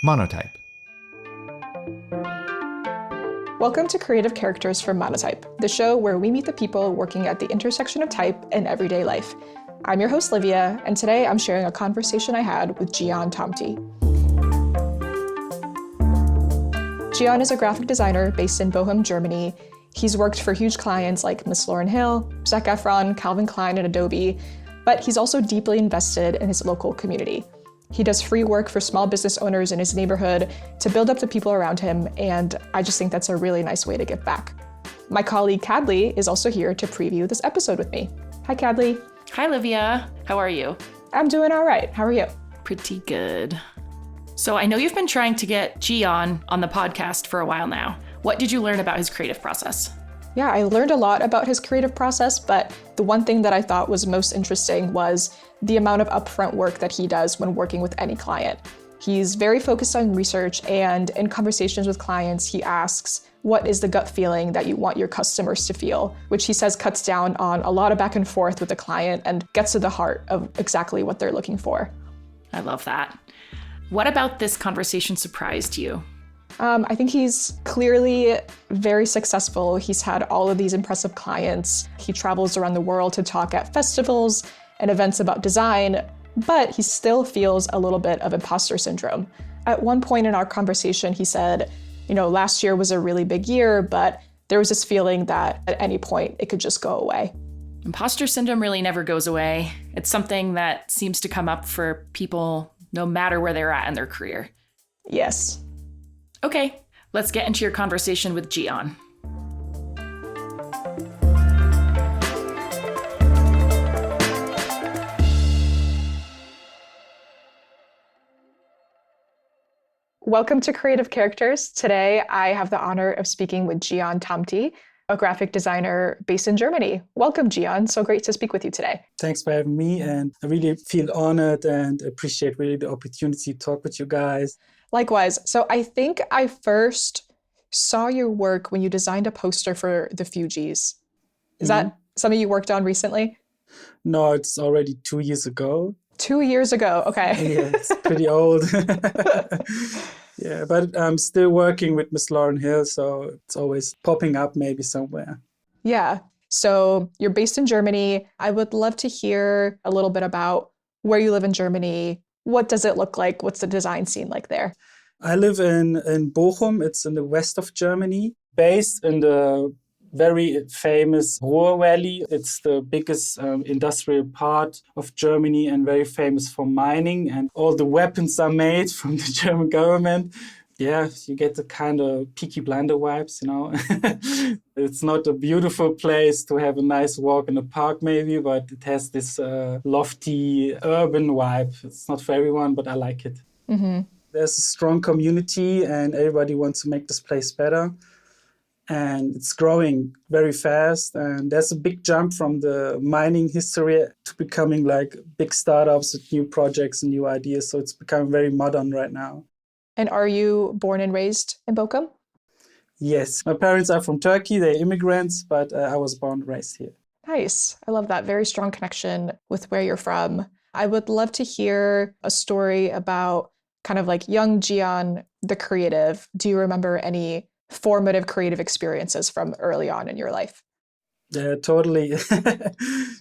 Monotype. Welcome to Creative Characters from Monotype, the show where we meet the people working at the intersection of type and everyday life. I'm your host, Livia, and today I'm sharing a conversation I had with Cihan Tamti. Cihan is a graphic designer based in Bochum, Germany. He's worked for huge clients like Miss Lauryn Hill, Zac Efron, Calvin Klein, and Adobe, but he's also deeply invested in his local community. He does free work for small business owners in his neighborhood to build up the people around him, and I just think that's a really nice way to give back. My colleague Kadley is also here to preview this episode with me. Hi, Kadley. Hi, Livia. How are you? I'm doing all right. How are you? Pretty good. So I know you've been trying to get Cihan on the podcast for a while now. What did you learn about his creative process? Yeah, I learned a lot about his creative process, but the one thing that I thought was most interesting was the amount of upfront work that he does when working with any client. He's very focused on research, and in conversations with clients, he asks, what is the gut feeling that you want your customers to feel? Which he says cuts down on a lot of back and forth with the client and gets to the heart of exactly what they're looking for. I love that. What about this conversation surprised you? I think he's clearly very successful. He's had all of these impressive clients. He travels around the world to talk at festivals and events about design, but he still feels a little bit of imposter syndrome. At one point in our conversation, he said, last year was a really big year, but there was this feeling that at any point it could just go away. Imposter syndrome really never goes away. It's something that seems to come up for people no matter where they're at in their career. Yes. Okay, let's get into your conversation with Cihan. Welcome to Creative Characters. Today, I have the honor of speaking with Cihan Tamti, a graphic designer based in Germany. Welcome, Cihan. So great to speak with you today. Thanks for having me, and I really feel honored and appreciate really the opportunity to talk with you guys. Likewise. So I think I first saw your work when you designed a poster for the Fugees. Is that something you worked on recently? No, it's already 2 years ago. 2 years ago. Okay. Yeah, it's pretty old. Yeah, but I'm still working with Miss Lauryn Hill, so it's always popping up maybe somewhere. Yeah. So you're based in Germany. I would love to hear a little bit about where you live in Germany. What does it look like? What's the design scene like there? I live in Bochum. It's in the west of Germany, based in the very famous Ruhr Valley. It's the biggest industrial part of Germany and very famous for mining. And all the weapons are made from the German government. Yeah, you get the kind of Peaky Blinder vibes, It's not a beautiful place to have a nice walk in the park maybe, but it has this lofty urban vibe. It's not for everyone, but I like it. Mm-hmm. There's a strong community and everybody wants to make this place better. And it's growing very fast. And there's a big jump from the mining history to becoming like big startups with new projects and new ideas. So it's becoming very modern right now. And are you born and raised in Bochum? Yes. My parents are from Turkey. They're immigrants, but I was born and raised here. Nice. I love that. Very strong connection with where you're from. I would love to hear a story about kind of like young Cihan, the creative. Do you remember any formative creative experiences from early on in your life? Yeah, totally.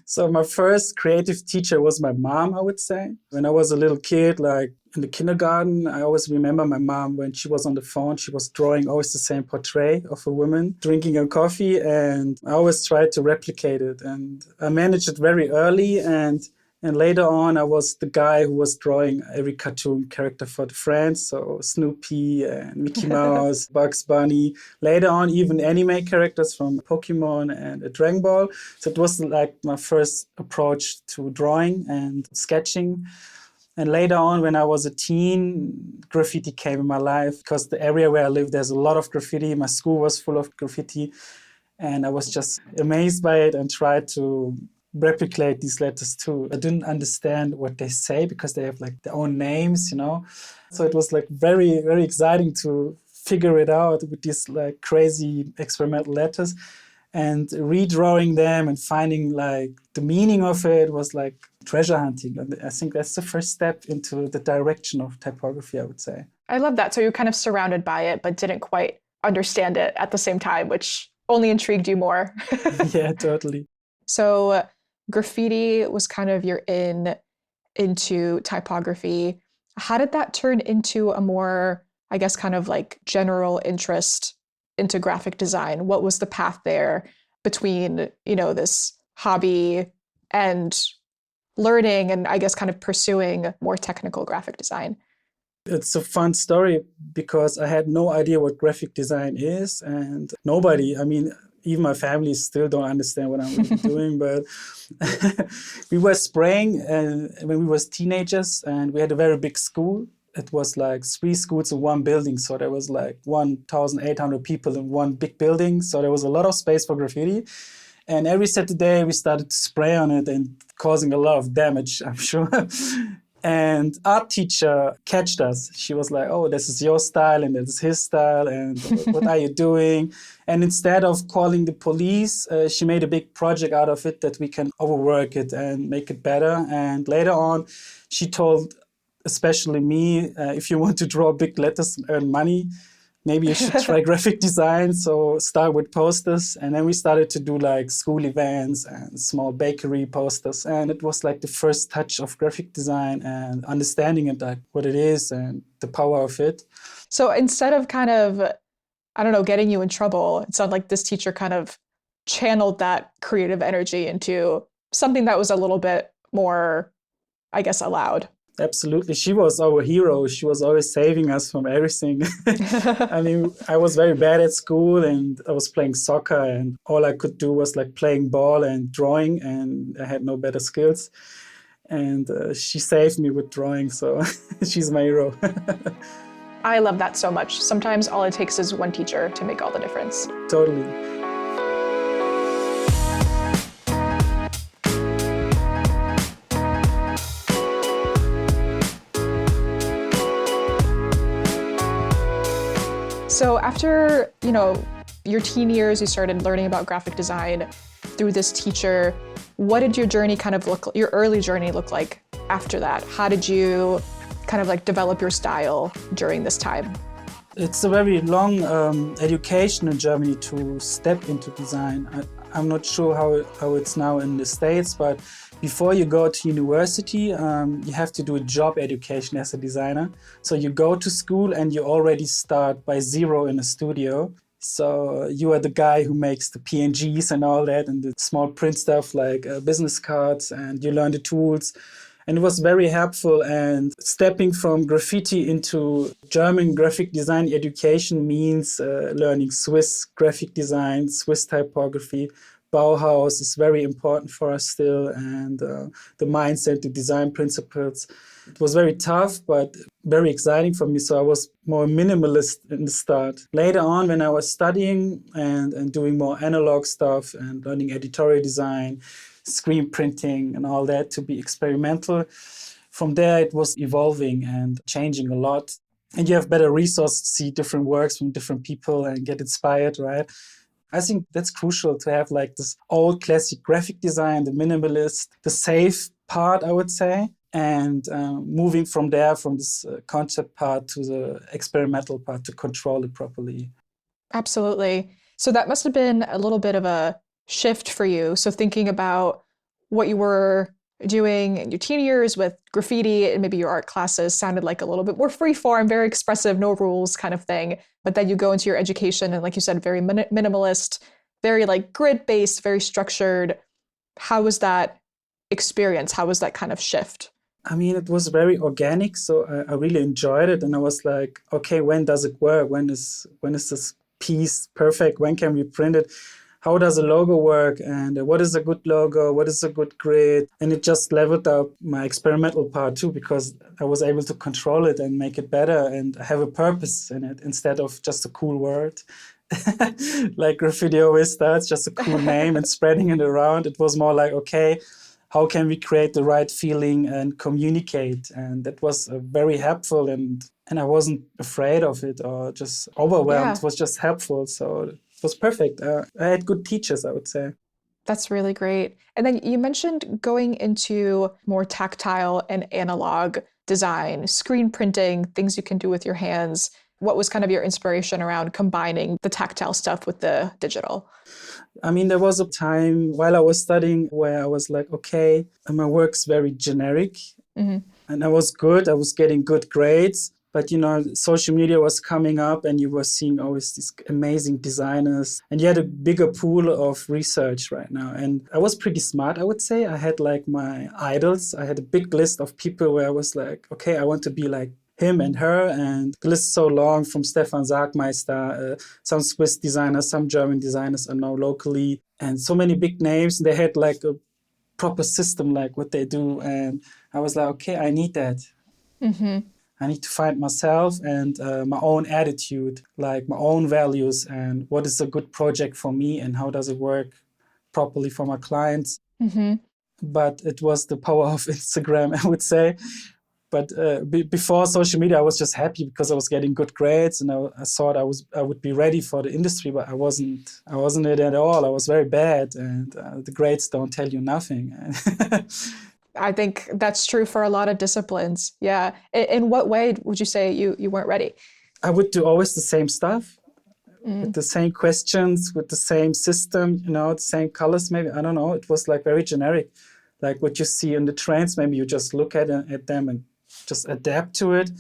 So my first creative teacher was my mom, I would say. When I was a little kid, like in the kindergarten, I always remember my mom when she was on the phone, she was drawing always the same portrait of a woman drinking a coffee, and I always tried to replicate it. And I managed it very early, and later on, I was the guy who was drawing every cartoon character for the friends. So Snoopy and Mickey Mouse, Bugs Bunny. Later on, even anime characters from Pokemon and Dragon Ball. So it was like my first approach to drawing and sketching. And later on, when I was a teen, graffiti came in my life because the area where I live, there's a lot of graffiti. My school was full of graffiti. And I was just amazed by it and tried to replicate these letters too. I didn't understand what they say because they have like their own names, So it was like very, very exciting to figure it out with these like crazy experimental letters. And redrawing them and finding like the meaning of it was like treasure hunting. And I think that's the first step into the direction of typography, I would say. I love that. So you're kind of surrounded by it, but didn't quite understand it at the same time, which only intrigued you more. Yeah, totally. So graffiti was kind of your into typography. How did that turn into a more, I guess, kind of like general interest into graphic design? What was the path there between, this hobby and learning and I guess kind of pursuing more technical graphic design? It's a fun story because I had no idea what graphic design is, and nobody, I mean, even my family still don't understand what I'm really doing, but we were spraying when we was teenagers, and we had a very big school. It was like 3 schools in one building, so there was like 1,800 people in one big building, so there was a lot of space for graffiti. And every Saturday we started to spray on it and causing a lot of damage, I'm sure. And art teacher catched us. She was like, "Oh, this is your style and this is his style, and what are you doing?" And instead of calling the police, she made a big project out of it that we can overwork it and make it better. And later on, she told, especially me, if you want to draw big letters and earn money, maybe you should try graphic design. So start with posters. And then we started to do like school events and small bakery posters. And it was like the first touch of graphic design and understanding it, like what it is and the power of it. So instead of kind of, I don't know, getting you in trouble, it sounded like this teacher kind of channeled that creative energy into something that was a little bit more, I guess, allowed. Absolutely. She was our hero. She was always saving us from everything. I mean, I was very bad at school and I was playing soccer and all I could do was like playing ball and drawing and I had no better skills. And she saved me with drawing. So she's my hero. I love that so much. Sometimes all it takes is one teacher to make all the difference. Totally. So after, your teen years, you started learning about graphic design through this teacher. What did your journey your early journey look like after that? How did you kind of like develop your style during this time? It's a very long education in Germany to step into design. I'm not sure how it's now in the States, but before you go to university, you have to do a job education as a designer. So you go to school and you already start by zero in a studio. So you are the guy who makes the PNGs and all that and the small print stuff like business cards, and you learn the tools. And it was very helpful. And stepping from graffiti into German graphic design education means learning Swiss graphic design, Swiss typography. Bauhaus is very important for us still, and the mindset, the design principles. It was very tough, but very exciting for me. So I was more minimalist in the start. Later on, when I was studying and doing more analog stuff and learning editorial design, screen printing and all that to be experimental, from there it was evolving and changing a lot. And you have better resources to see different works from different people and get inspired, right? I think that's crucial to have like this old classic graphic design, the minimalist, the safe part, I would say, and moving from there, from this concept part to the experimental part to control it properly. Absolutely. So that must have been a little bit of a shift for you. So thinking about what you were doing in your teen years with graffiti and maybe your art classes sounded like a little bit more free form, very expressive, no rules kind of thing. But then you go into your education and like you said, very minimalist, very like grid based, very structured. How was that experience? How was that kind of shift? I mean, it was very organic, so I really enjoyed it. And I was like, okay, when does it work? When is this piece perfect? When can we print it? How does a logo work? And what is a good logo? What is a good grid? And it just leveled up my experimental part too, because I was able to control it and make it better and have a purpose in it instead of just a cool word. Like graffiti always starts, just a cool name and spreading it around. It was more like, okay, how can we create the right feeling and communicate? And that was very helpful, and I wasn't afraid of it or just overwhelmed. Yeah. It was just helpful. So it was perfect. I had good teachers, I would say. That's really great. And then you mentioned going into more tactile and analog design, screen printing, things you can do with your hands. What was kind of your inspiration around combining the tactile stuff with the digital? I mean, there was a time while I was studying where I was like, okay, my work's very generic. Mm-hmm. And I was good. I was getting good grades. But, social media was coming up and you were seeing always these amazing designers. And you had a bigger pool of research right now. And I was pretty smart, I would say. I had like my idols. I had a big list of people where I was like, okay, I want to be like him and her. And the list is so long, from Stefan Sargmeister, some Swiss designers, some German designers are now locally. And so many big names. They had like a proper system, like what they do. And I was like, okay, I need that. Mm-hmm. I need to find myself and my own attitude, like my own values, and what is a good project for me and how does it work properly for my clients. Mm-hmm. But it was the power of Instagram, I would say. But before social media, I was just happy because I was getting good grades, and I thought I would be ready for the industry, but I wasn't. I wasn't it at all. I was very bad, and the grades don't tell you nothing. I think that's true for a lot of disciplines. Yeah. In what way would you say you weren't ready? I would do always the same stuff with the same questions, with the same system, the same colors, maybe. I don't know. It was like very generic. Like what you see in the trends, maybe you just look at them and just adapt to it.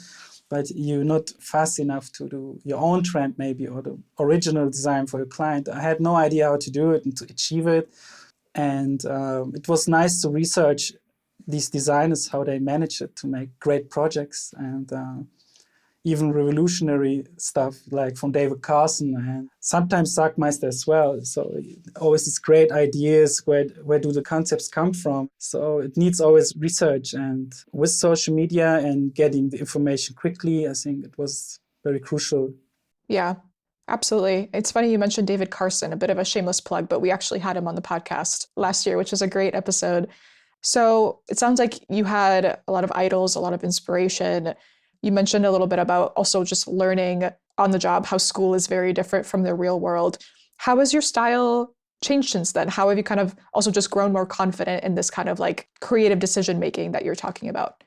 But you're not fast enough to do your own trend, maybe, or the original design for your client. I had no idea how to do it and to achieve it. And it was nice to research these designers, how they manage it to make great projects and even revolutionary stuff like from David Carson and sometimes Sargmeister as well. So always these great ideas, where do the concepts come from? So it needs always research, and with social media and getting the information quickly, I think it was very crucial. Yeah, absolutely. It's funny you mentioned David Carson, a bit of a shameless plug, but we actually had him on the podcast last year, which was a great episode. So it sounds like you had a lot of idols, a lot of inspiration. You mentioned a little bit about also just learning on the job how school is very different from the real world. How has your style changed since then? How have you kind of also just grown more confident in this kind of like creative decision making that you're talking about?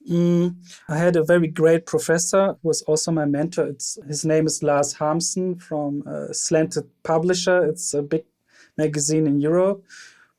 I had a very great professor who was also my mentor. His name is Lars Harmsen from Slanted Publisher. It's a big magazine in Europe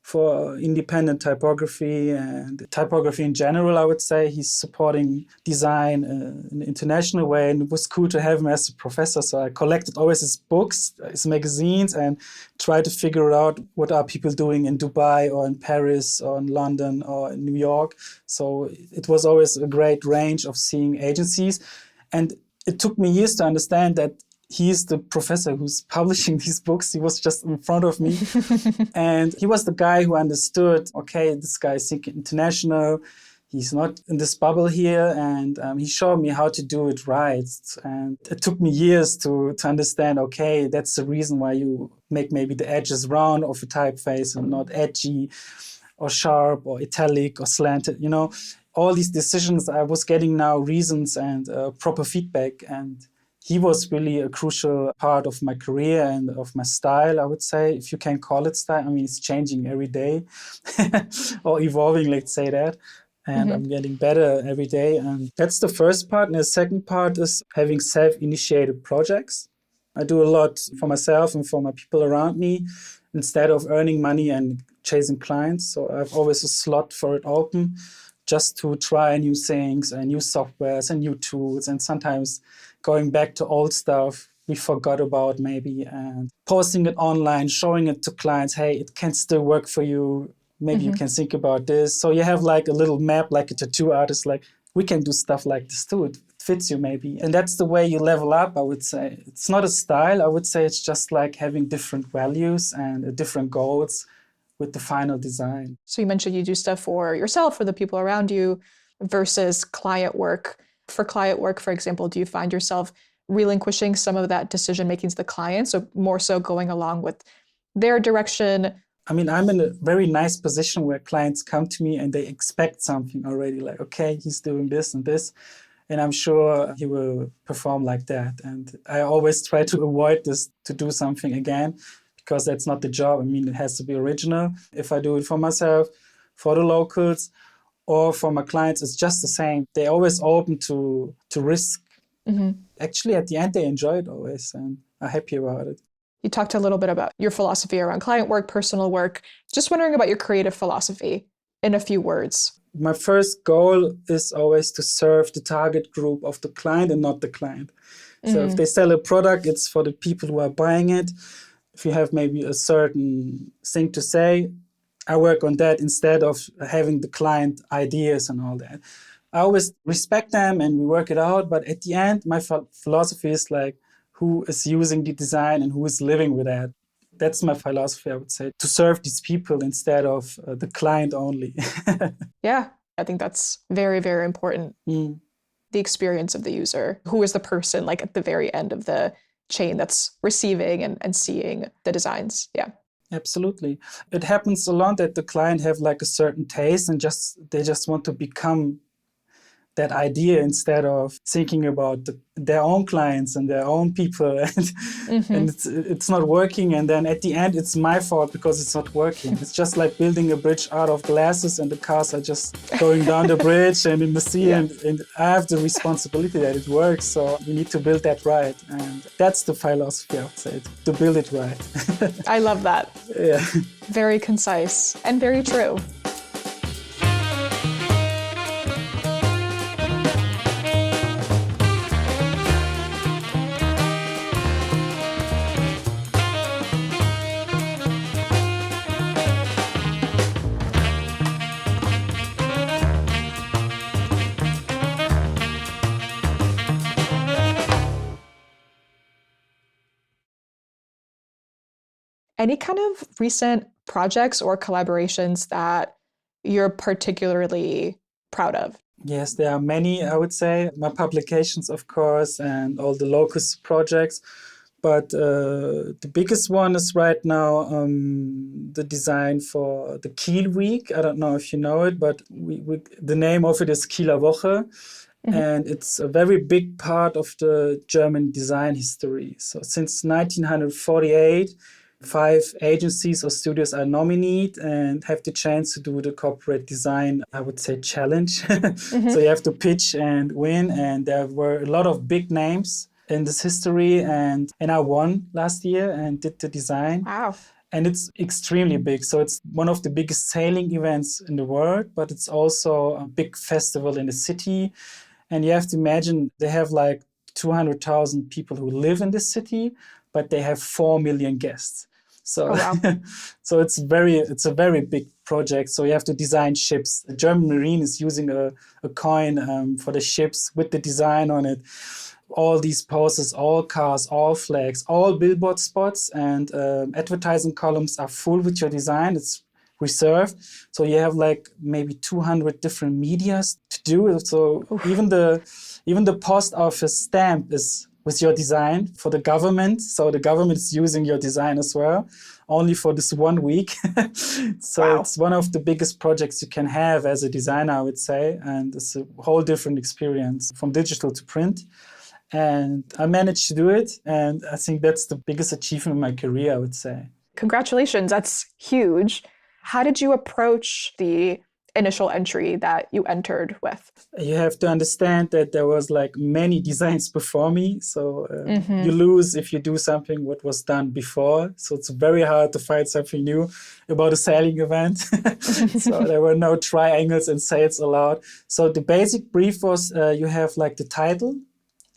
for independent typography and typography in general, I would say. He's supporting design in an international way, and it was cool to have him as a professor. So I collected always his books, his magazines, and tried to figure out what are people doing in Dubai or in Paris or in London or in New York. So it was always a great range of seeing agencies. And it took me years to understand that he's the professor who's publishing these books. He was just in front of me. And he was the guy who understood, okay, this guy is thinking international. He's not in this bubble here. And he showed me how to do it right. And it took me years to understand, okay, that's the reason why you make maybe the edges round of a typeface and not edgy or sharp or italic or slanted, all these decisions. I was getting now reasons and proper feedback, and he was really a crucial part of my career and of my style, I would say, if you can call it style. I mean, it's changing every day or evolving, let's say that. And I'm getting better every day. And that's the first part. And the second part is having self-initiated projects. I do a lot for myself and for my people around me instead of earning money and chasing clients. So I have always a slot for it open, just to try new things and new softwares and new tools, and sometimes going back to old stuff we forgot about maybe, and posting it online, showing it to clients. Hey, it can still work for you. Maybe you can think about this. So you have like a little map, like a tattoo artist, like we can do stuff like this too. It fits you maybe. And that's the way you level up, I would say. It's not a style. I would say it's just like having different values and different goals with the final design. So you mentioned you do stuff for yourself, for the people around you, versus client work. For client work, for example, do you find yourself relinquishing some of that decision-making to the client, so more so going along with their direction? I mean, I'm in a very nice position where clients come to me and they expect something already, like, okay, he's doing this and this, and I'm sure he will perform like that. And I always try to avoid this, to do something again, because that's not the job. I mean, it has to be original. If I do it for myself, for the locals, or for my clients, it's just the same. They're always open to risk. Actually, at the end, they enjoy it always and are happy about it. You talked a little bit about your philosophy around client work, personal work. Just wondering about your creative philosophy in a few words. My first goal is always to serve the target group of the client and not the client. So if they sell a product, it's for the people who are buying it. If you have maybe a certain thing to say, I work on that instead of having the client ideas and all that. I always respect them and we work it out. But at the end, my philosophy is like, who is using the design and who is living with that. That's my philosophy, I would say, to serve these people instead of the client only. Yeah, I think that's very, very important. The experience of the user. Who is the person like at the very end of the chain that's receiving and seeing the designs? Yeah. Absolutely. It happens a lot that the client have like a certain taste and they just want to become that idea instead of thinking about their own clients and their own people, and it's not working. And then at the end, it's my fault because it's not working. It's just like building a bridge out of glasses, and the cars are just going down the bridge and in the sea. And I have the responsibility that it works. So we need to build that right, and that's the philosophy, I would say, to build it right. I love that. Yeah. Very concise and very true. Any kind of recent projects or collaborations that you're particularly proud of? Yes, there are many, I would say. My publications, of course, and all the locus projects. But the biggest one is right now the design for the Kiel Week. I don't know if you know it, but the name of it is Kieler Woche. And it's a very big part of the German design history. So since 1948, 5 agencies or studios are nominated and have the chance to do the corporate design, I would say, challenge. So you have to pitch and win. And there were a lot of big names in this history. And I won last year and did the design. Wow. And it's extremely big. So it's one of the biggest sailing events in the world, but it's also a big festival in the city. And you have to imagine they have like 200,000 people who live in this city, but they have 4 million guests. So, so it's a very big project. So you have to design ships. The German Marine is using a coin for the ships with the design on it. All these posters, all cars, all flags, all billboard spots and advertising columns are full with your design. It's reserved. So you have like maybe 200 different medias to do it. So even the post office stamp is with your design for the government. So the government is using your design as well, only for this 1 week. So it's one of the biggest projects you can have as a designer, I would say. And it's a whole different experience from digital to print. And I managed to do it. And I think that's the biggest achievement in my career, I would say. Congratulations. That's huge. How did you approach the initial entry that you entered with? You have to understand that there was like many designs before me. So you lose if you do something what was done before. So it's very hard to find something new about a sailing event. So there were no triangles and sails allowed. So the basic brief was you have like the title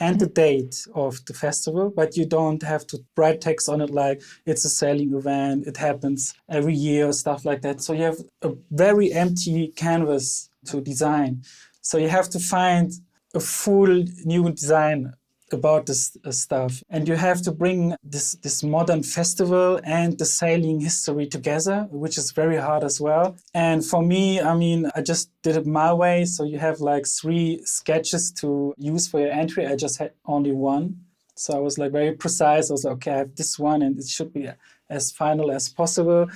and the date of the festival, but you don't have to write text on it like it's a sailing event, it happens every year or stuff like that. So you have a very empty canvas to design. So you have to find a full new design about this stuff. And you have to bring this modern festival and the sailing history together, which is very hard as well. And for me, I mean, I just did it my way. So you have like 3 sketches to use for your entry. I just had only one. So I was like very precise. I was like, okay, I have this one and it should be as final as possible.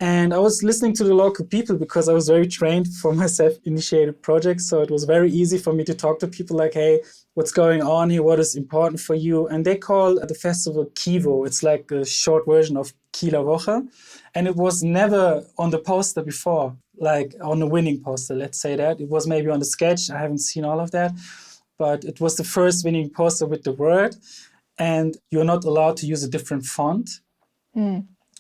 And I was listening to the local people because I was very trained for my self-initiated project. So it was very easy for me to talk to people like, hey, what's going on here? What is important for you? And they call the festival Kivo. It's like a short version of Kieler Woche. And it was never on the poster before. like on a winning poster, let's say that. It was maybe on the sketch. I haven't seen all of that. But it was the first winning poster with the word. And you're not allowed to use a different font.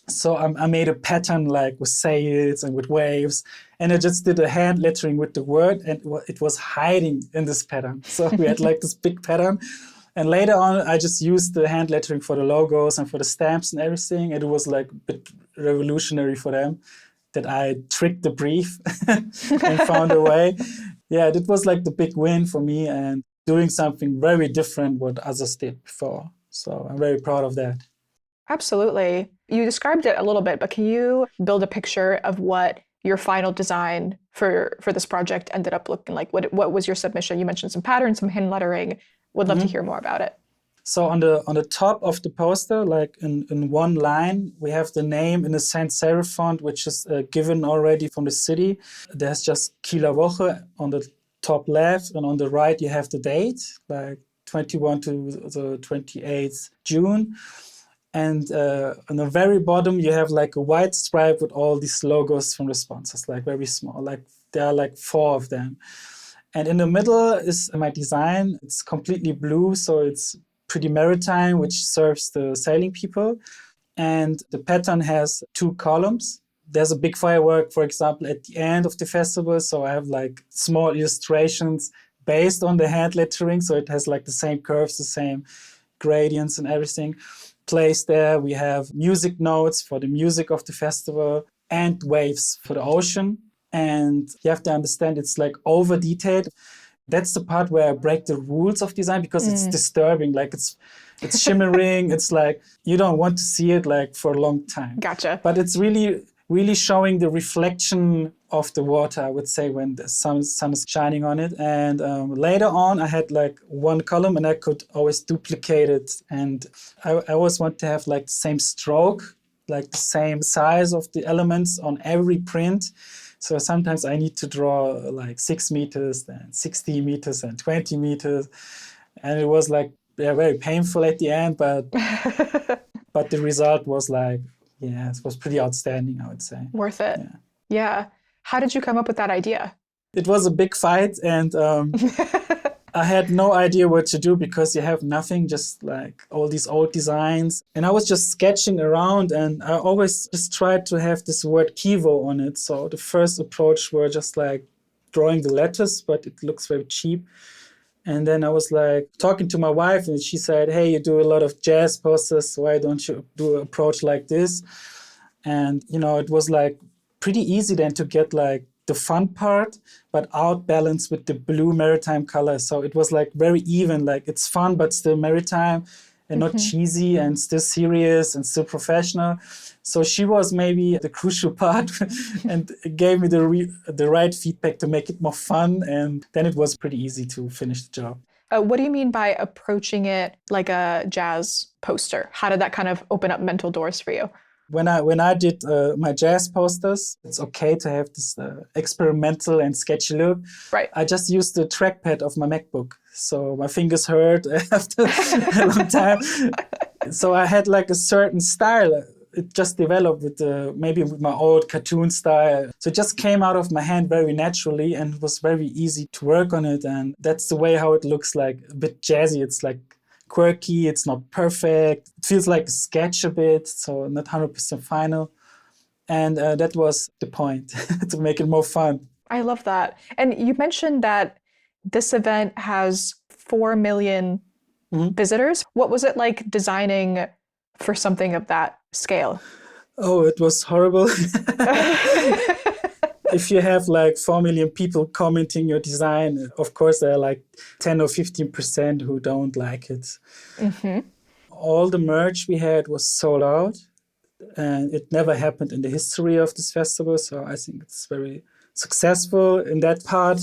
So I made a pattern like with sails and with waves. And I just did a hand lettering with the word. And it was hiding in this pattern. So we had like this big pattern. And later on, I just used the hand lettering for the logos and for the stamps and everything. And it was like a bit revolutionary for them that I tricked the brief and found a way. Yeah, it was like the big win for me and doing something very different what others did before. So I'm very proud of that. Absolutely. You described it a little bit, but can you build a picture of what your final design for this project ended up looking like? What was your submission? You mentioned some patterns, some hand lettering. Would love to hear more about it. So on the top of the poster, like in one line, we have the name in a sans serif font, which is given already from the city. There's just Kieler Woche on the top left, and on the right you have the date, like 21 to the 28th June. And on the very bottom, you have like a white stripe with all these logos from the sponsors, like very small, like there are like 4 of them. And in the middle is my design. It's completely blue, so it's pretty maritime, which serves the sailing people. And the pattern has 2 columns. There's a big firework, for example, at the end of the festival. So I have like small illustrations based on the hand lettering. So it has like the same curves, the same gradients and everything placed there. We have music notes for the music of the festival and waves for the ocean. And you have to understand it's like over detailed. That's the part where I break the rules of design because it's disturbing. Like it's shimmering. It's like you don't want to see it like for a long time. Gotcha. But it's really showing the reflection of the water, I would say, when the sun is shining on it. And later on, I had like one column and I could always duplicate it. And I always want to have like the same stroke, like the same size of the elements on every print. So sometimes I need to draw like 6 meters, then 60 meters and 20 meters. And it was like very painful at the end, but the result was like, yeah, it was pretty outstanding, I would say. Worth it. Yeah. How did you come up with that idea? It was a big fight and I had no idea what to do because you have nothing, just like all these old designs. And I was just sketching around and I always just tried to have this word Kivo on it. So the first approach were just like drawing the letters, but it looks very cheap. And then I was like talking to my wife and she said, hey, you do a lot of jazz posters. Why don't you do an approach like this? And, you know, it was like pretty easy then to get like the fun part, but outbalanced with the blue maritime color. So it was like very even, like it's fun, but still maritime and not cheesy and still serious and still professional. So she was maybe the crucial part and gave me the right feedback to make it more fun. And then it was pretty easy to finish the job. What do you mean by approaching it like a jazz poster? How did that kind of open up mental doors for you? When I did my jazz posters, it's okay to have this experimental and sketchy look. Right. I just used the trackpad of my MacBook. So my fingers hurt after a long time. So I had like a certain style. It just developed with maybe with my old cartoon style. So it just came out of my hand very naturally and it was very easy to work on it. And that's the way how it looks, like a bit jazzy. It's like quirky, it's not perfect. It feels like a sketch a bit, so not 100% final. And that was the point, to make it more fun. I love that. And you mentioned that this event has 4 million visitors. What was it like designing for something of that scale? Oh, it was horrible. If you have like 4 million people commenting your design, of course there are like 10 or 15% who don't like it. All the merch we had was sold out and it never happened in the history of this festival. So I think it's very successful in that part.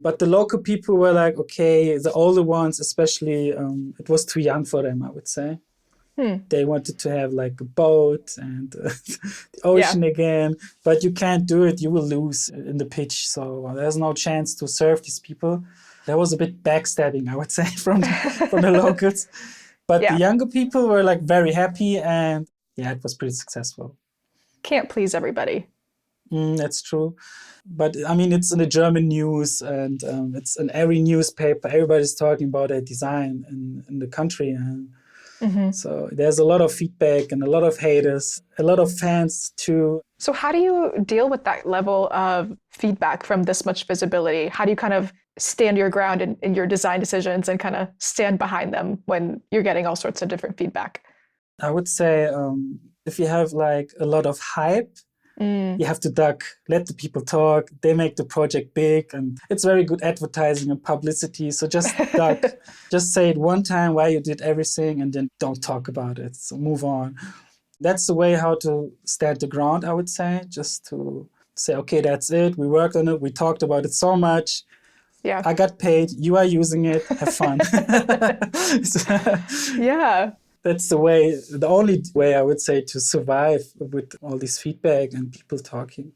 But the local people were like, okay, the older ones especially, it was too young for them, I would say. They wanted to have like a boat and the ocean again, but you can't do it. You will lose in the pitch. So there's no chance to serve these people. There was a bit backstabbing, I would say, from the locals. But the younger people were like very happy and it was pretty successful. Can't please everybody. That's true. But I mean, it's in the German news and it's in every newspaper. Everybody's talking about their design in the country. And so there's a lot of feedback and a lot of haters, a lot of fans too. So how do you deal with that level of feedback from this much visibility? How do you kind of stand your ground in your design decisions and kind of stand behind them when you're getting all sorts of different feedback? I would say if you have like a lot of hype, you have to duck, let the people talk. They make the project big and it's very good advertising and publicity. So just duck, just say it one time why you did everything and then don't talk about it. So move on. That's the way how to stand the ground, I would say, just to say, okay, that's it. We worked on it. We talked about it so much. Yeah. I got paid. You are using it. Have fun. Yeah. That's the way, the only way I would say to survive with all this feedback and people talking.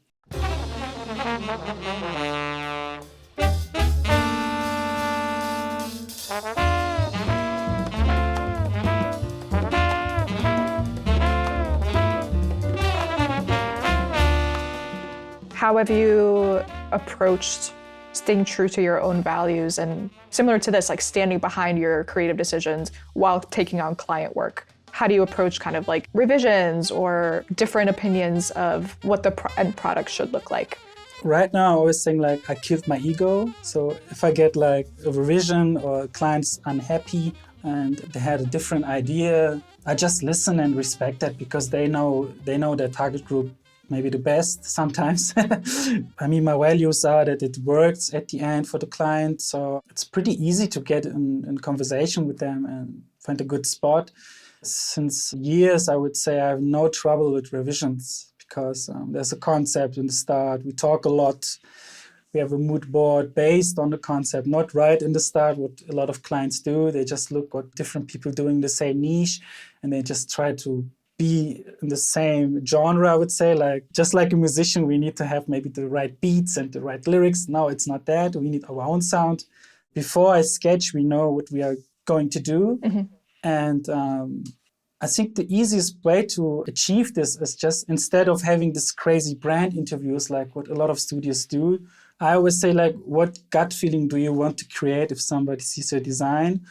How have you approached staying true to your own values and similar to this, like standing behind your creative decisions while taking on client work? How do you approach kind of like revisions or different opinions of what the end product should look like? Right now, I always think like I killed my ego. So if I get like a revision or a client's unhappy and they had a different idea, I just listen and respect that because they know their target group maybe the best sometimes. I mean, my values are that it works at the end for the client. So it's pretty easy to get in conversation with them and find a good spot. Since years, I would say I have no trouble with revisions because there's a concept in the start. We talk a lot. We have a mood board based on the concept, not right in the start, what a lot of clients do. They just look what different people doing the same niche and they just try to be in the same genre, I would say. Like just like a musician, we need to have maybe the right beats and the right lyrics. No, it's not that. We need our own sound. Before I sketch, we know what we are going to do. And I think the easiest way to achieve this is just instead of having this crazy brand interviews like what a lot of studios do, I always say like, what gut feeling do you want to create if somebody sees your design?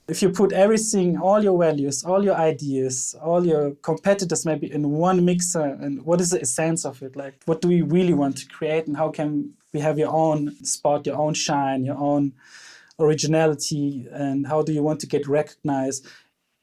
If you put everything, all your values, all your ideas, all your competitors maybe in one mixer, and what is the essence of it? Like, what do we really want to create and how can we have your own spot, your own shine, your own originality, and how do you want to get recognized?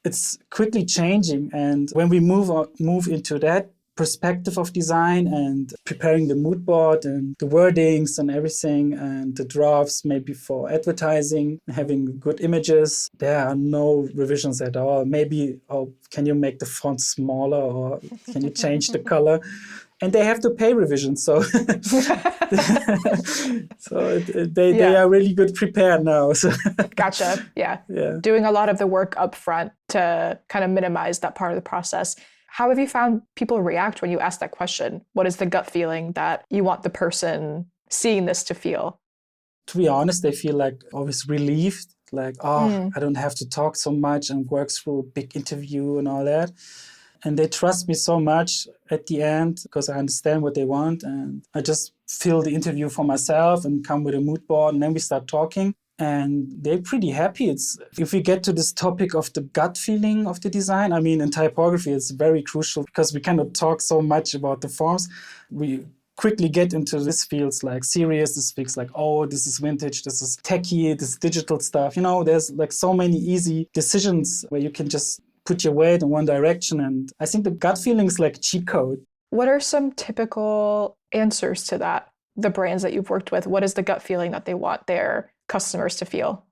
It's quickly changing. And when we move into that perspective of design and preparing the mood board and the wordings and everything and the drafts maybe for advertising, having good images, there are no revisions at all. Maybe, oh, can you make the font smaller or can you change the color? And they have to pay revisions. So, they are really good prepared now. So. Gotcha. Yeah. Yeah. Doing a lot of the work up front to kind of minimize that part of the process. How have you found people react when you ask that question? What is the gut feeling that you want the person seeing this to feel? To be honest, they feel like always relieved, like, I don't have to talk so much and work through a big interview and all that. And they trust me so much at the end because I understand what they want. And I just fill the interview for myself and come with a mood board and then we start talking. And they're pretty happy. If we get to this topic of the gut feeling of the design, I mean, in typography, it's very crucial because we cannot talk so much about the forms. We quickly get into this fields like serious, this feels like, oh, this is vintage, this is techie, this is digital stuff. You know, there's like so many easy decisions where you can just put your weight in one direction. And I think the gut feeling is like cheat code. What are some typical answers to that? The brands that you've worked with, what is the gut feeling that they want their customers to feel?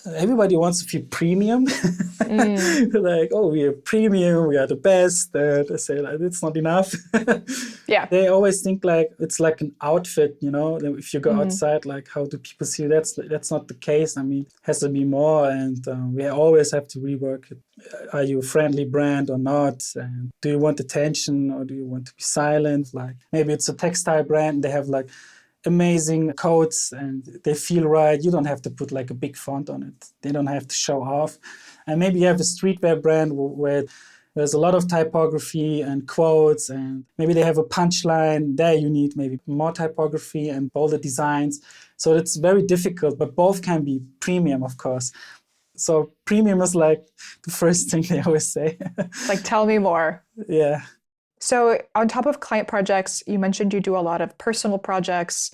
Everybody wants to feel premium. Like, oh, we are premium, we are the best. They say like, it's not enough. Yeah. They always think like it's like an outfit, you know. If you go outside, like how do people see you? That's not the case. I mean, it has to be more, and we always have to rework it. Are you a friendly brand or not? And do you want attention or do you want to be silent? Like maybe it's a textile brand. They have like amazing coats and they feel right. You don't have to put like a big font on it. They don't have to show off. And maybe you have a streetwear brand where There's a lot of typography and quotes, and maybe they have a punchline. There you need maybe more typography and bolder designs. So it's very difficult, but both can be premium, of course. So premium is like the first thing they always say. Like, tell me more. Yeah. So on top of client projects, you mentioned you do a lot of personal projects,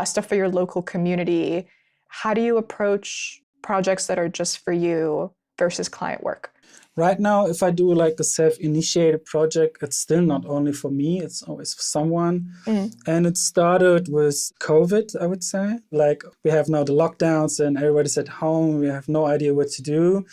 stuff for your local community. How do you approach projects that are just for you versus client work? Right now, if I do like a self-initiated project, it's still not only for me, it's always for someone. And it started with COVID, I would say. Like we have now the lockdowns and everybody's at home. We have no idea what to do.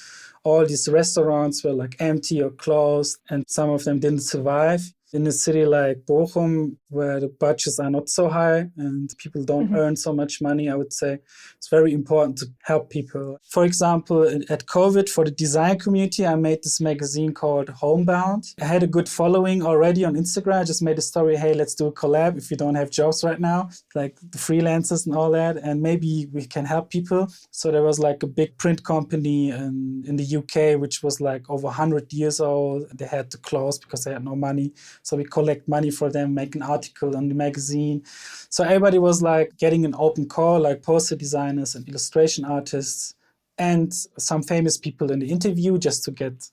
All these restaurants were like empty or closed, and some of them didn't survive. In a city like Bochum, where the budgets are not so high and people don't earn so much money, I would say it's very important to help people. For example, at COVID, for the design community, I made this magazine called Homebound. I had a good following already on Instagram. I just made a story, hey, let's do a collab if you don't have jobs right now, like the freelancers and all that, and maybe we can help people. So there was like a big print company in the UK, which was like over 100 years old. They had to close because they had no money. So we collect money for them, make an article on the magazine. So everybody was like getting an open call, like poster designers and illustration artists and some famous people in the interview just to get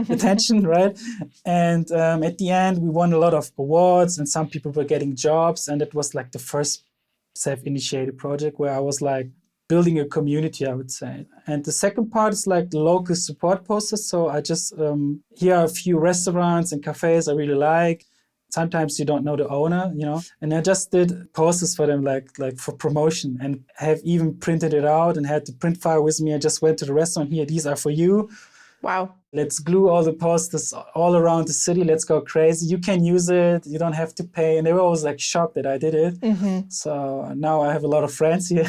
attention, right? And at the end, we won a lot of awards and some people were getting jobs. And it was like the first self-initiated project where I was like building a community, I would say. And the second part is like the local support posters. So I just, here are a few restaurants and cafes I really like. Sometimes you don't know the owner, you know, and I just did posters for them, like for promotion, and have even printed it out and had the print file with me. I just went to the restaurant, here, these are for you. Wow. Let's glue all the posters all around the city. Let's go crazy. You can use it. You don't have to pay. And they were always like shocked that I did it. So now I have a lot of friends here.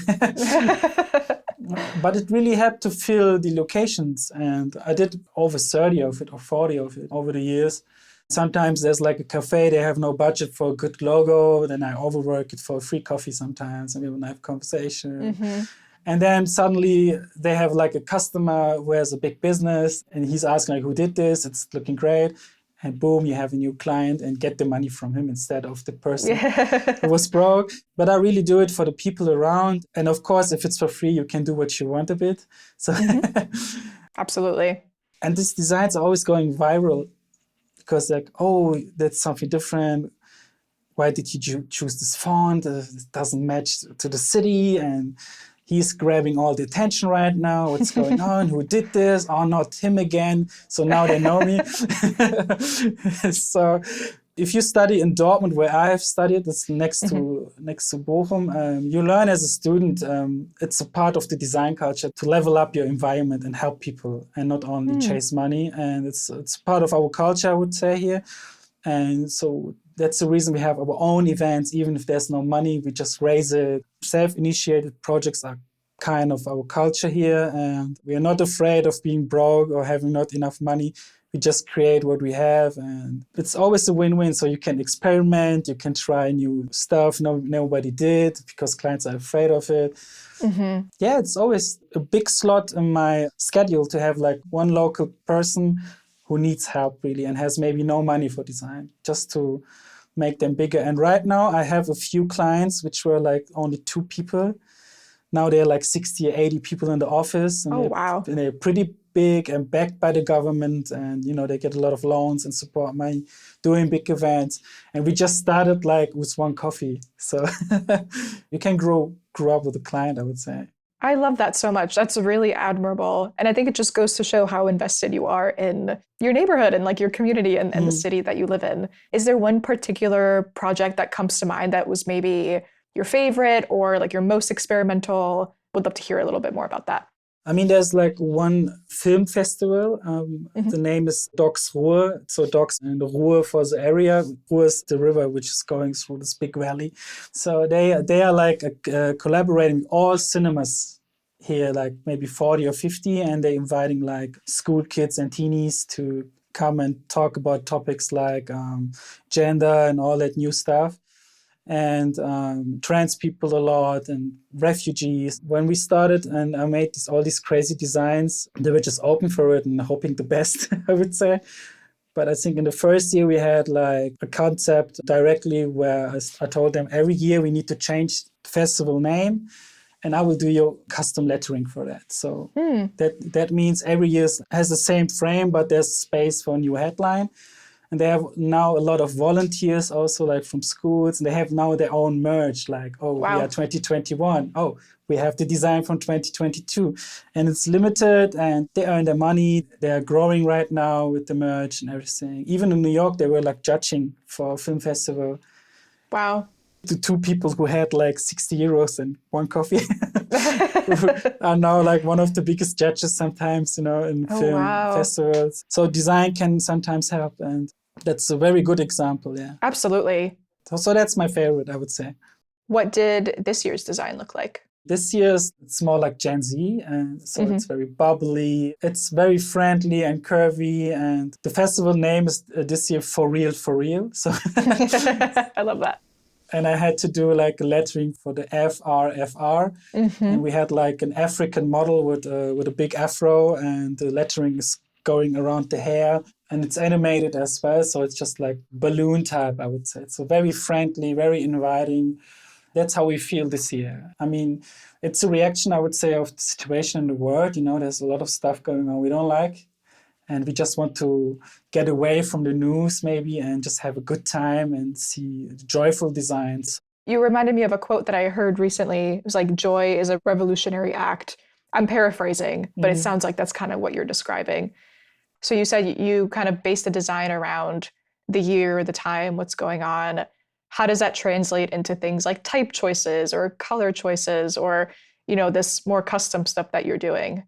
But it really helped to fill the locations. And I did over 30 of it or 40 of it over the years. Sometimes there's like a cafe, they have no budget for a good logo. Then I overwork it for a free coffee sometimes and we have a nice conversation. And then suddenly they have like a customer who has a big business and he's asking like, who did this? It's looking great. And boom, you have a new client and get the money from him instead of the person who was broke. But I really do it for the people around. And of course, if it's for free, you can do what you want a bit. So Absolutely. And these designs are always going viral because like, oh, that's something different. Why did you choose this font? It doesn't match to the city. And he's grabbing all the attention right now. What's going on? Who did this? Oh, not him again. So now they know me. So if you study in Dortmund, where I have studied, it's next to Bochum, you learn as a student, it's a part of the design culture to level up your environment and help people and not only chase money. And it's part of our culture, I would say here. And so that's the reason we have our own events. Even if there's no money, we just raise it. Self-initiated projects are kind of our culture here. And we are not afraid of being broke or having not enough money. We just create what we have. And it's always a win-win. So you can experiment, you can try new stuff nobody did because clients are afraid of it. Yeah, it's always a big slot in my schedule to have like one local person who needs help really and has maybe no money for design, just to make them bigger. And right now I have a few clients which were like only 2 people. Now they're like 60 or 80 people in the office. And wow. And they're pretty big and backed by the government. And, you know, they get a lot of loans and support money, doing big events. And we just started like with 1 coffee. So you can grow up with a client, I would say. I love that so much. That's really admirable. And I think it just goes to show how invested you are in your neighborhood and like your community and the city that you live in. Is there one particular project that comes to mind that was maybe your favorite or like your most experimental? Would love to hear a little bit more about that. I mean, there's like one film festival. The name is Docks Ruhr. So Docks and Ruhr for the area. Ruhr is the river which is going through this big valley. So they are like collaborating with all cinemas here, like maybe 40 or 50, and they're inviting like school kids and teenies to come and talk about topics like gender and all that new stuff. And trans people a lot and refugees. When we started and I made all these crazy designs, they were just open for it and hoping the best, I would say. But I think in the first year we had like a concept directly where I told them every year we need to change the festival name, and I will do your custom lettering for that. So that means every year has the same frame, but there's space for a new headline. And they have now a lot of volunteers also, like from schools. And they have now their own merch, like, oh, Wow. we are 2021. Oh, we have the design from 2022. And it's limited and they earn their money. They are growing right now with the merch and everything. Even in New York, they were like judging for a film festival. Wow. The two people who had like 60 euros and one coffee are now like one of the biggest judges sometimes, in film festivals. So design can sometimes help, and that's a very good example, yeah. Absolutely. So that's my favorite, I would say. What did this year's design look like? This year's, it's more like Gen Z, and so it's very bubbly. It's very friendly and curvy, and the festival name is this year For Real, For Real. So I love that. And I had to do like a lettering for the FRFR. And we had like an African model with a big afro, and the lettering is going around the hair, and it's animated as well. So it's just like balloon type, I would say. So very friendly, very inviting. That's how we feel this year. I mean, it's a reaction, I would say, of the situation in the world. There's a lot of stuff going on we don't like. And we just want to get away from the news maybe and just have a good time and see joyful designs. You reminded me of a quote that I heard recently. It was like, joy is a revolutionary act. I'm paraphrasing, but it sounds like that's kind of what you're describing. So you said you kind of base the design around the year, the time, what's going on. How does that translate into things like type choices or color choices or, this more custom stuff that you're doing?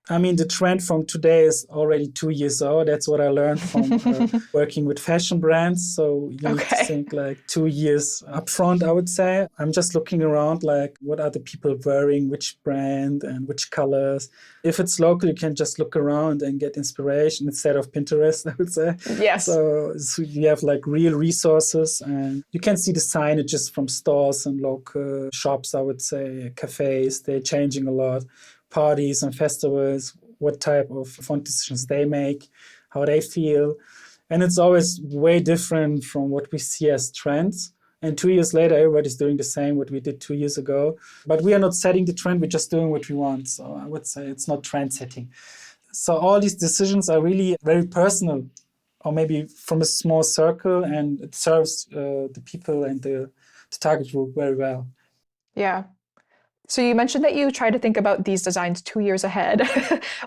I mean, the trend from today is already 2 years old. That's what I learned from working with fashion brands. So you need to think like 2 years up front, I would say. I'm just looking around like, what are the people wearing, which brand and which colors. If it's local, you can just look around and get inspiration instead of Pinterest, I would say. Yes. So you have like real resources, and you can see the signages from stores and local shops, I would say, cafes. They're changing a lot. Parties and festivals, what type of font decisions they make, how they feel. And it's always way different from what we see as trends. And 2 years later, everybody's doing the same what we did 2 years ago. But we are not setting the trend, we're just doing what we want. So I would say it's not trend setting. So all these decisions are really very personal, or maybe from a small circle, and it serves the people and the target group very well. Yeah. So you mentioned that you try to think about these designs 2 years ahead,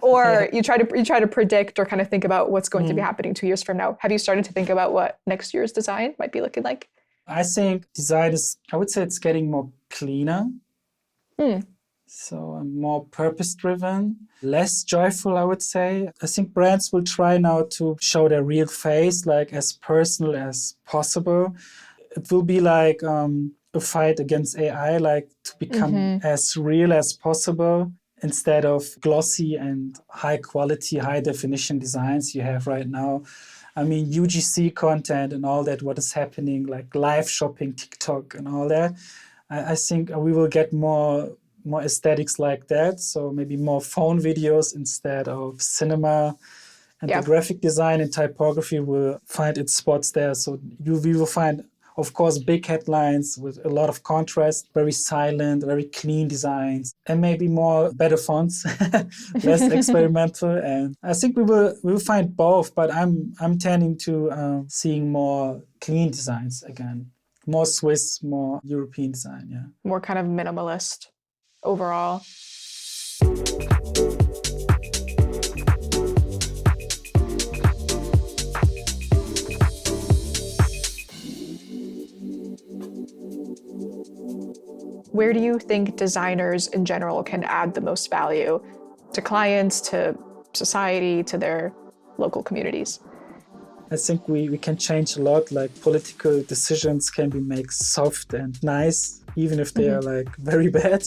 or you try to predict or kind of think about what's going to be happening 2 years from now. Have you started to think about what next year's design might be looking like? I think design is, I would say it's getting more cleaner. So more purpose-driven, less joyful, I would say. I think brands will try now to show their real face, like as personal as possible. It will be like a fight against AI, like to become as real as possible instead of glossy and high quality, high definition designs you have right now. I mean, UGC content and all that, what is happening, like live shopping, TikTok and all that. I think we will get more aesthetics like that. So maybe more phone videos instead of cinema. And the graphic design and typography will find its spots there. So we will find, of course, big headlines with a lot of contrast, very silent, very clean designs, and maybe better fonts, less experimental. And I think we will find both, but I'm tending to seeing more clean designs again, more Swiss, more European design, yeah. More kind of minimalist overall. Where do you think designers in general can add the most value to clients, to society, to their local communities? I think we can change a lot, like political decisions can be made soft and nice, even if they are like very bad.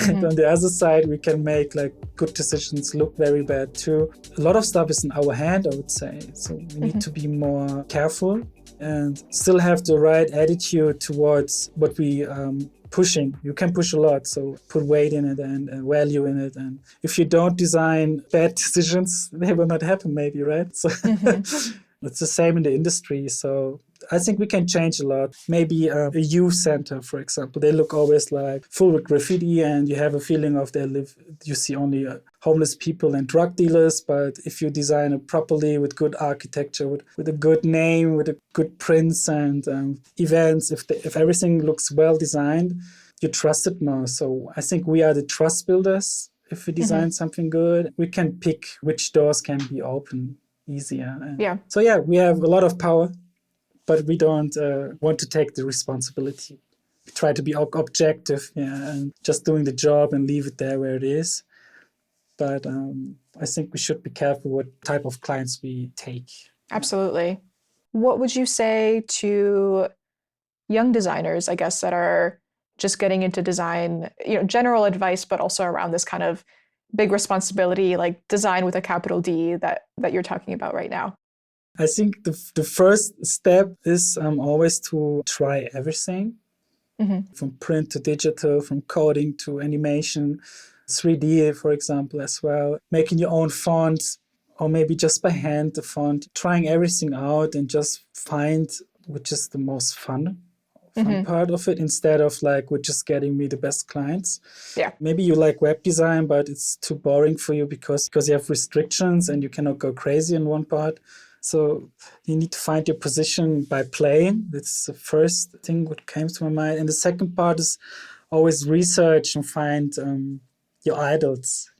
And on the other side, we can make like good decisions look very bad too. A lot of stuff is in our hand, I would say. So we need to be more careful and still have the right attitude towards what we pushing. You can push a lot, so put weight in it and value in it. And if you don't design bad decisions, they will not happen maybe, right? So It's the same in the industry. So I think we can change a lot. Maybe a youth center, for example, they look always like full with graffiti, and you have a feeling of you see only homeless people and drug dealers. But if you design it properly with good architecture, with a good name, with a good prints and events, if everything looks well designed, you trust it more. So I think we are the trust builders. If we design something good, we can pick which doors can be open easier. So yeah, we have a lot of power, but we don't want to take the responsibility. We try to be objective, and just doing the job and leave it there where it is. But I think we should be careful what type of clients we take. Absolutely. What would you say to young designers, I guess, that are just getting into design, general advice, but also around this kind of big responsibility, like design with a capital D that you're talking about right now? I think the first step is always to try everything, from print to digital, from coding to animation, 3D, for example, as well. Making your own fonts, or maybe just by hand the font, trying everything out and just find which is the most fun part of it, instead of like, which is getting me the best clients. Yeah. Maybe you like web design, but it's too boring for you because you have restrictions and you cannot go crazy in one part. So you need to find your position by playing. That's the first thing what came to my mind. And the second part is always research and find your idols,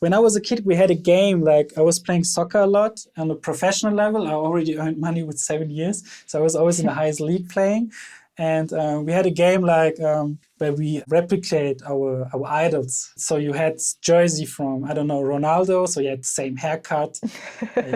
When I was a kid, we had a game, like I was playing soccer a lot on a professional level. I already earned money with 7 years. So I was always in the highest league playing. And we had a game like where we replicate our idols. So you had jersey from, I don't know, Ronaldo. So you had the same haircut.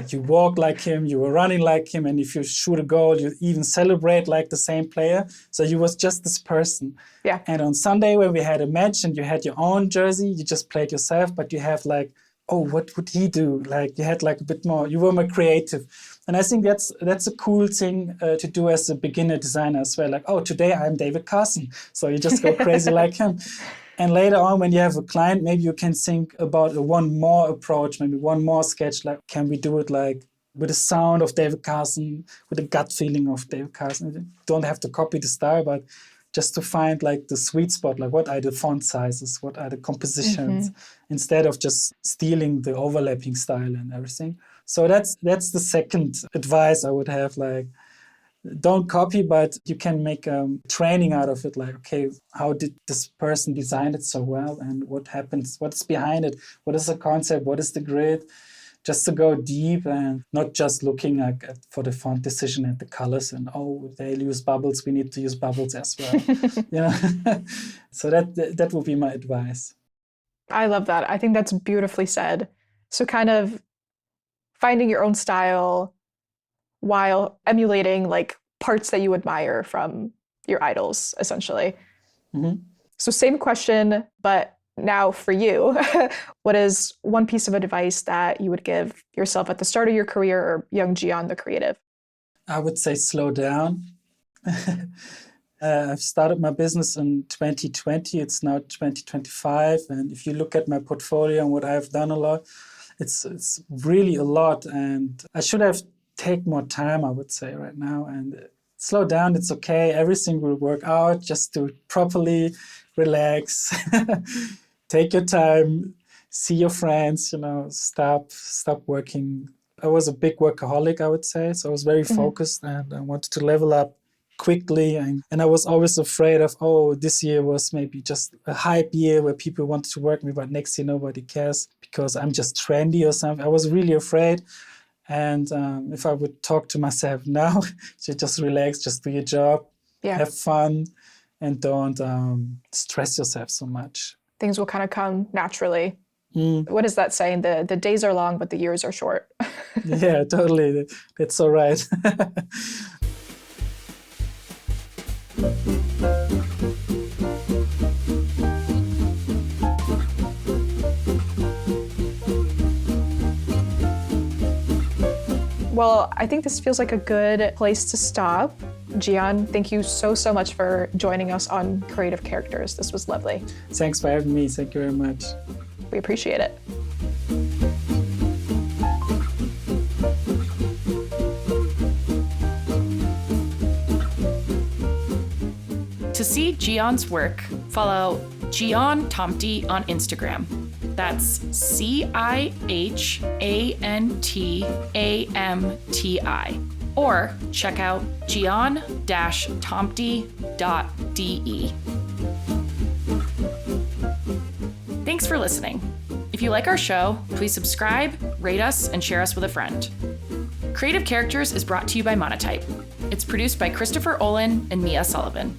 You walk like him, you were running like him. And if you shoot a goal, you even celebrate like the same player. So you was just this person. Yeah. And on Sunday when we had a match and you had your own jersey, you just played yourself, but you have like, oh, what would he do? Like you had like a bit more, you were more creative. And I think that's a cool thing to do as a beginner designer as well. Like, oh, today I'm David Carson. So you just go crazy like him. And later on, when you have a client, maybe you can think about one more approach, maybe one more sketch. Like, can we do it like with the sound of David Carson, with the gut feeling of David Carson? You don't have to copy the style, but just to find like the sweet spot, like what are the font sizes, what are the compositions, instead of just stealing the overlapping style and everything. So that's the second advice I would have, like, don't copy, but you can make training out of it. Like, okay, how did this person design it so well? And what happens? What's behind it? What is the concept? What is the grid? Just to go deep and not just looking like for the font decision and the colors and, oh, they use bubbles, we need to use bubbles as well. So that would be my advice. I love that. I think that's beautifully said. So kind of finding your own style while emulating like parts that you admire from your idols, essentially. So same question, but now for you, what is one piece of advice that you would give yourself at the start of your career or young Cihan the creative? I would say slow down. I've started my business in 2020. It's now 2025. And if you look at my portfolio and what I've done a lot, it's really a lot. And I should have taken more time, I would say, right now. And slow down, it's okay. Everything will work out. Just do it properly, relax, take your time, see your friends, stop working. I was a big workaholic, I would say. So I was very focused and I wanted to level up quickly. And I was always afraid of, oh, this year was maybe just a hype year where people wanted to work with me, but next year nobody cares because I'm just trendy or something. I was really afraid. And if I would talk to myself now, just relax, just do your job, have fun, and don't stress yourself so much. Things will kind of come naturally. What is that saying? The days are long, but the years are short. Yeah, totally. That's all right. Well, I think this feels like a good place to stop. Cihan, thank you so much for joining us on Creative Characters. This was lovely. Thanks for having me. Thank you very much. We appreciate it. To see Cihan's work, follow Cihan Tamti on Instagram. That's CIHANTAMTI. Or check out cihan-tamti.de. Thanks for listening. If you like our show, please subscribe, rate us, and share us with a friend. Creative Characters is brought to you by Monotype. It's produced by Christopher Olin and Mia Sullivan.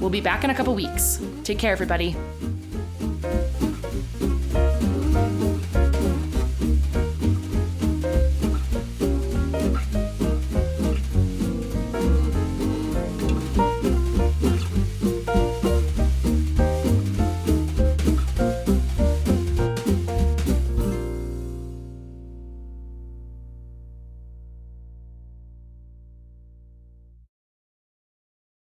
We'll be back in a couple weeks. Take care, everybody.